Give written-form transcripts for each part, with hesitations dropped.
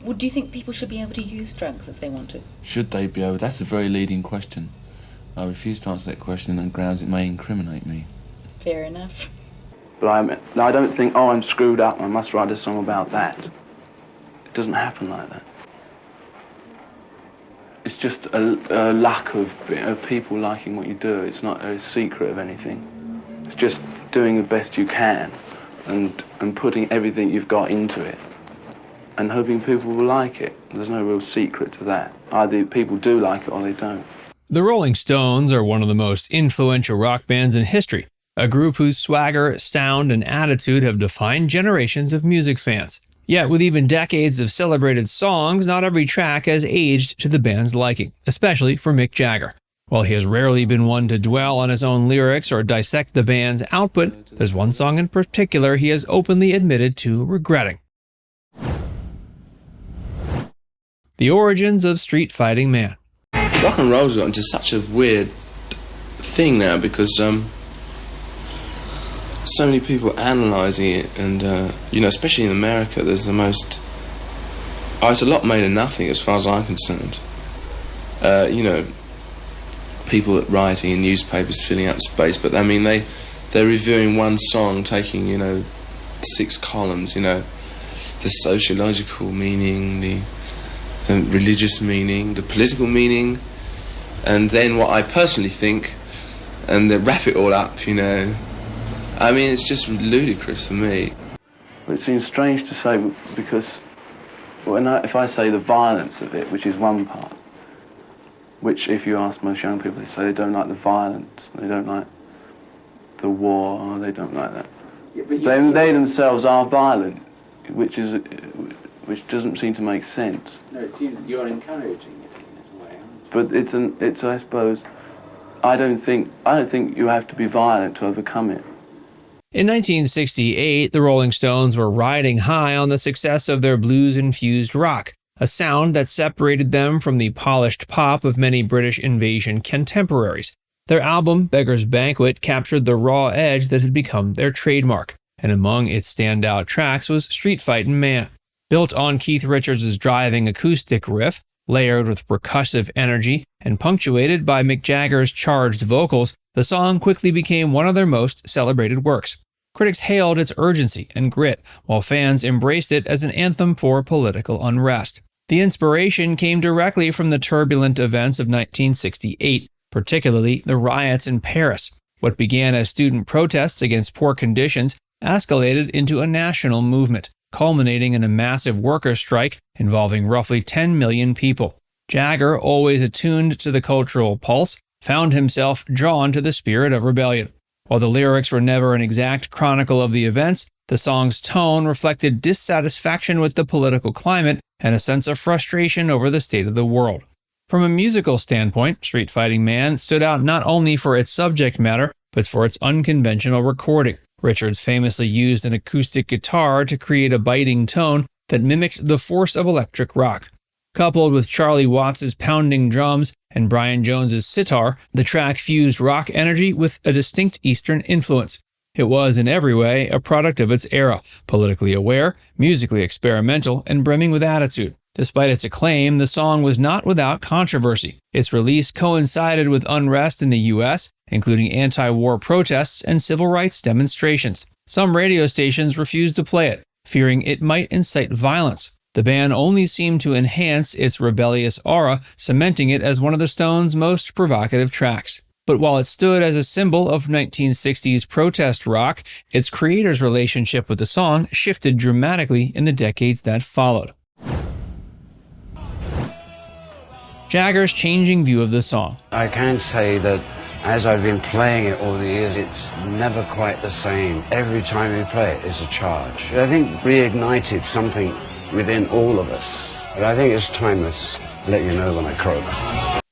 Do you think people should be able to use drugs if they want to? Should they be able? That's a very leading question. I refuse to answer that question on grounds it may incriminate me. Fair enough. But I don't think, oh, I'm screwed up, I must write a song about that. It doesn't happen like that. It's just a lack of people liking what you do. It's not a secret of anything. It's just doing the best you can and putting everything you've got into it and hoping people will like it. There's no real secret to that. Either people do like it or they don't. The Rolling Stones are one of the most influential rock bands in history, a group whose swagger, sound, and attitude have defined generations of music fans. Yet, with even decades of celebrated songs, not every track has aged to the band's liking, especially for Mick Jagger. While he has rarely been one to dwell on his own lyrics or dissect the band's output, there's one song in particular he has openly admitted to regretting. The Origins of Street Fighting Man. Rock and roll's gotten to such a weird thing now because so many people analysing it, and especially in America, there's the most. It's a lot made of nothing as far as I'm concerned. People writing in newspapers filling up space, but I mean they're reviewing one song, taking 6 columns. The sociological meaning, the religious meaning, the political meaning, and then what I personally think, and they wrap it all up. I mean, it's just ludicrous for me. Well, it seems strange to say because if I say the violence of it, which is one part, which if you ask most young people, they say they don't like the violence, they don't like the war, they don't like that. Yeah, they themselves are violent, which doesn't seem to make sense. No, it seems that you're encouraging it in a way, aren't you? But it's I suppose, I don't think you have to be violent to overcome it. In 1968, the Rolling Stones were riding high on the success of their blues-infused rock, a sound that separated them from the polished pop of many British invasion contemporaries. Their album, Beggar's Banquet, captured the raw edge that had become their trademark, and among its standout tracks was Street Fightin' Man. Built on Keith Richards' driving acoustic riff, layered with percussive energy, and punctuated by Mick Jagger's charged vocals, the song quickly became one of their most celebrated works. Critics hailed its urgency and grit, while fans embraced it as an anthem for political unrest. The inspiration came directly from the turbulent events of 1968, particularly the riots in Paris. What began as student protests against poor conditions escalated into a national movement, culminating in a massive worker strike involving roughly 10 million people. Jagger, always attuned to the cultural pulse, found himself drawn to the spirit of rebellion. While the lyrics were never an exact chronicle of the events, the song's tone reflected dissatisfaction with the political climate and a sense of frustration over the state of the world. From a musical standpoint, Street Fighting Man stood out not only for its subject matter, but for its unconventional recording. Richards famously used an acoustic guitar to create a biting tone that mimicked the force of electric rock. Coupled with Charlie Watts' pounding drums and Brian Jones's sitar, the track fused rock energy with a distinct Eastern influence. It was, in every way, a product of its era, politically aware, musically experimental, and brimming with attitude. Despite its acclaim, the song was not without controversy. Its release coincided with unrest in the U.S., including anti-war protests and civil rights demonstrations. Some radio stations refused to play it, fearing it might incite violence. The band only seemed to enhance its rebellious aura, cementing it as one of the Stones' most provocative tracks. But while it stood as a symbol of 1960s protest rock, its creator's relationship with the song shifted dramatically in the decades that followed. Jagger's changing view of the song. I can say that as I've been playing it all the years, it's never quite the same. Every time we play it, it's a charge. I think reignited something within all of us. But I think it's timeless. Let you know when I croak.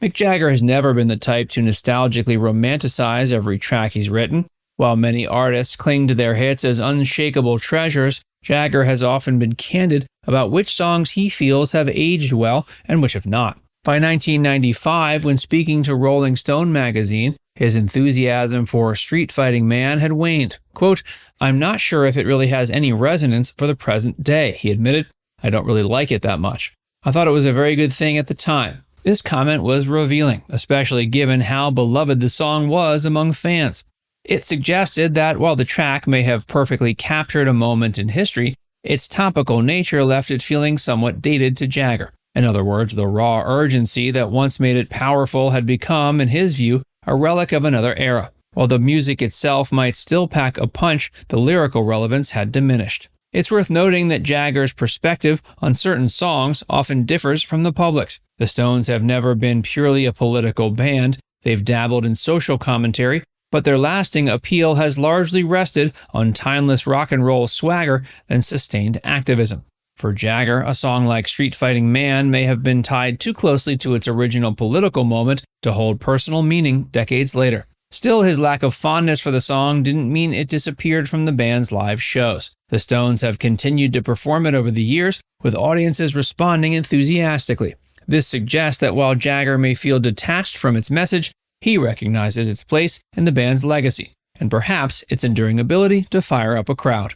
Mick Jagger has never been the type to nostalgically romanticize every track he's written. While many artists cling to their hits as unshakable treasures, Jagger has often been candid about which songs he feels have aged well and which have not. By 1995, when speaking to Rolling Stone magazine, his enthusiasm for Street Fighting Man had waned. Quote, "I'm not sure if it really has any resonance for the present day," he admitted. I don't really like it that much. I thought it was a very good thing at the time. This comment was revealing, especially given how beloved the song was among fans. It suggested that while the track may have perfectly captured a moment in history, its topical nature left it feeling somewhat dated to Jagger. In other words, the raw urgency that once made it powerful had become, in his view, a relic of another era. While the music itself might still pack a punch, the lyrical relevance had diminished. It's worth noting that Jagger's perspective on certain songs often differs from the public's. The Stones have never been purely a political band. They've dabbled in social commentary, but their lasting appeal has largely rested on timeless rock and roll swagger and sustained activism. For Jagger, a song like Street Fighting Man may have been tied too closely to its original political moment to hold personal meaning decades later. Still, his lack of fondness for the song didn't mean it disappeared from the band's live shows. The Stones have continued to perform it over the years, with audiences responding enthusiastically. This suggests that while Jagger may feel detached from its message, he recognizes its place in the band's legacy, and perhaps its enduring ability to fire up a crowd.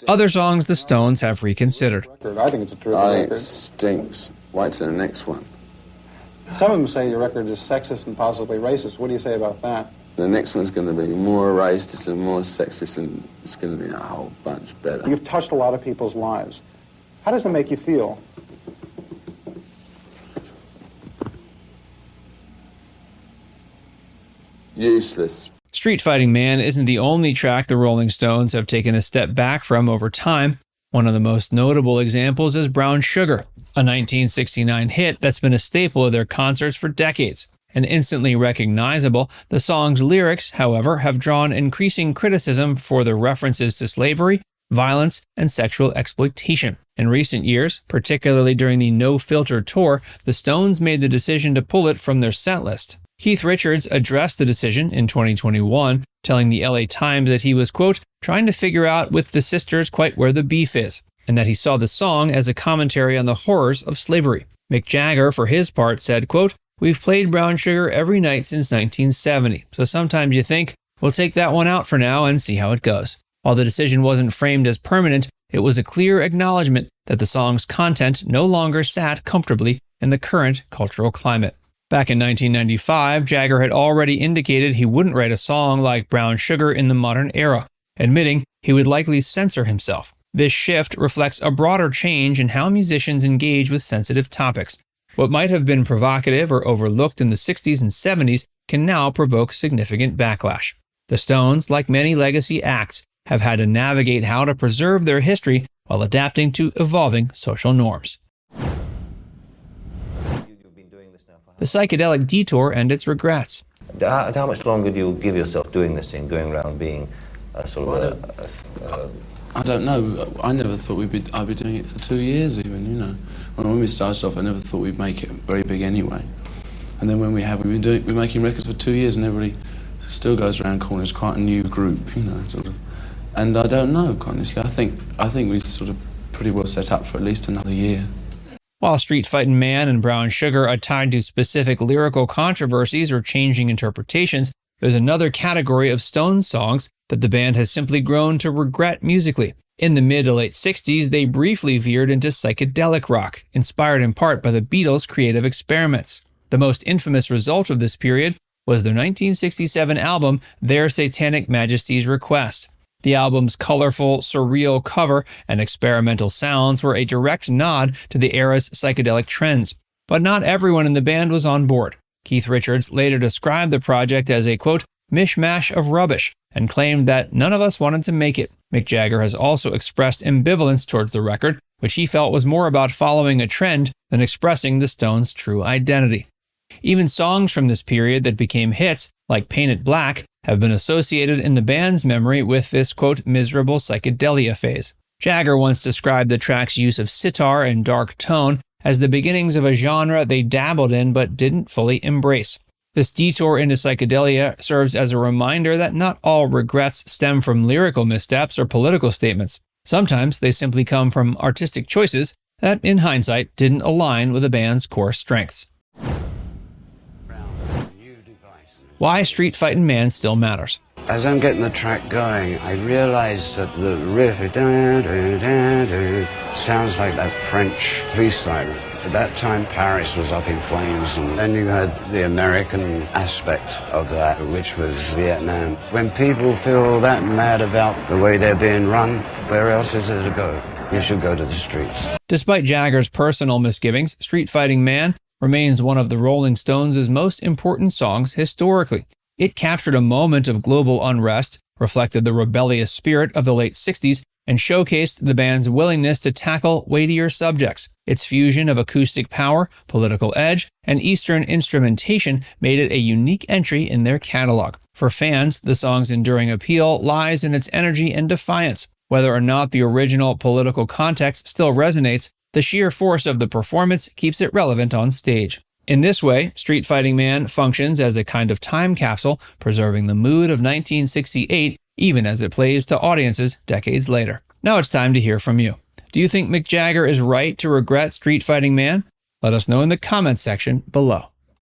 Other songs the Stones have reconsidered. I think it's a terrific record. Stinks. Wait till the next one. Some of them say your record is sexist and possibly racist. What do you say about that? The next one's going to be more racist and more sexist, and it's going to be a whole bunch better. You've touched a lot of people's lives. How does it make you feel? Useless. Street Fighting Man isn't the only track the Rolling Stones have taken a step back from over time. One of the most notable examples is Brown Sugar, a 1969 hit that's been a staple of their concerts for decades. And instantly recognizable, the song's lyrics, however, have drawn increasing criticism for their references to slavery, violence, and sexual exploitation. In recent years, particularly during the No Filter tour, the Stones made the decision to pull it from their setlist. Keith Richards addressed the decision in 2021, telling the LA Times that he was, quote, trying to figure out with the sisters quite where the beef is, and that he saw the song as a commentary on the horrors of slavery. Mick Jagger, for his part, said, quote, we've played Brown Sugar every night since 1970, so sometimes you think, we'll take that one out for now and see how it goes. While the decision wasn't framed as permanent, it was a clear acknowledgement that the song's content no longer sat comfortably in the current cultural climate. Back in 1995, Jagger had already indicated he wouldn't write a song like Brown Sugar in the modern era, admitting he would likely censor himself. This shift reflects a broader change in how musicians engage with sensitive topics. What might have been provocative or overlooked in the 60s and 70s can now provoke significant backlash. The Stones, like many legacy acts, have had to navigate how to preserve their history while adapting to evolving social norms. The psychedelic Detour and its regrets. How much longer do you give yourself doing this thing, going around being a sort of I don't know. I never thought I'd be doing it for 2 years even, you know. When we started off, I never thought we'd make it very big anyway. And then when we're making records for 2 years and everybody still goes around calling us quite a new group, you know, sort of. And I don't know, honestly. I think we sort of pretty well set up for at least another year. While Street Fighting Man and Brown Sugar are tied to specific lyrical controversies or changing interpretations, there's another category of Stones songs that the band has simply grown to regret musically. In the mid to late 60s, they briefly veered into psychedelic rock, inspired in part by the Beatles' creative experiments. The most infamous result of this period was their 1967 album, Their Satanic Majesty's Request. The album's colorful, surreal cover and experimental sounds were a direct nod to the era's psychedelic trends. But not everyone in the band was on board. Keith Richards later described the project as a, quote, mishmash of rubbish, and claimed that none of us wanted to make it. Mick Jagger has also expressed ambivalence towards the record, which he felt was more about following a trend than expressing the Stones' true identity. Even songs from this period that became hits, like Paint It Black, have been associated in the band's memory with this, quote, miserable psychedelia phase. Jagger once described the track's use of sitar and dark tone as the beginnings of a genre they dabbled in but didn't fully embrace. This detour into psychedelia serves as a reminder that not all regrets stem from lyrical missteps or political statements. Sometimes they simply come from artistic choices that, in hindsight, didn't align with the band's core strengths. Why Street Fighting Man still matters. As I'm getting the track going, I realized that the riff sounds like that French police siren. At that time, Paris was up in flames, and then you had the American aspect of that, which was Vietnam. When people feel that mad about the way they're being run, where else is there to go? You should go to the streets. Despite Jagger's personal misgivings, Street Fighting Man remains one of the Rolling Stones' most important songs historically. It captured a moment of global unrest, reflected the rebellious spirit of the late 60s, and showcased the band's willingness to tackle weightier subjects. Its fusion of acoustic power, political edge, and Eastern instrumentation made it a unique entry in their catalog. For fans, the song's enduring appeal lies in its energy and defiance. Whether or not the original political context still resonates, the sheer force of the performance keeps it relevant on stage. In this way, Street Fighting Man functions as a kind of time capsule, preserving the mood of 1968 even as it plays to audiences decades later. Now it's time to hear from you. Do you think Mick Jagger is right to regret Street Fighting Man? Let us know in the comments section below.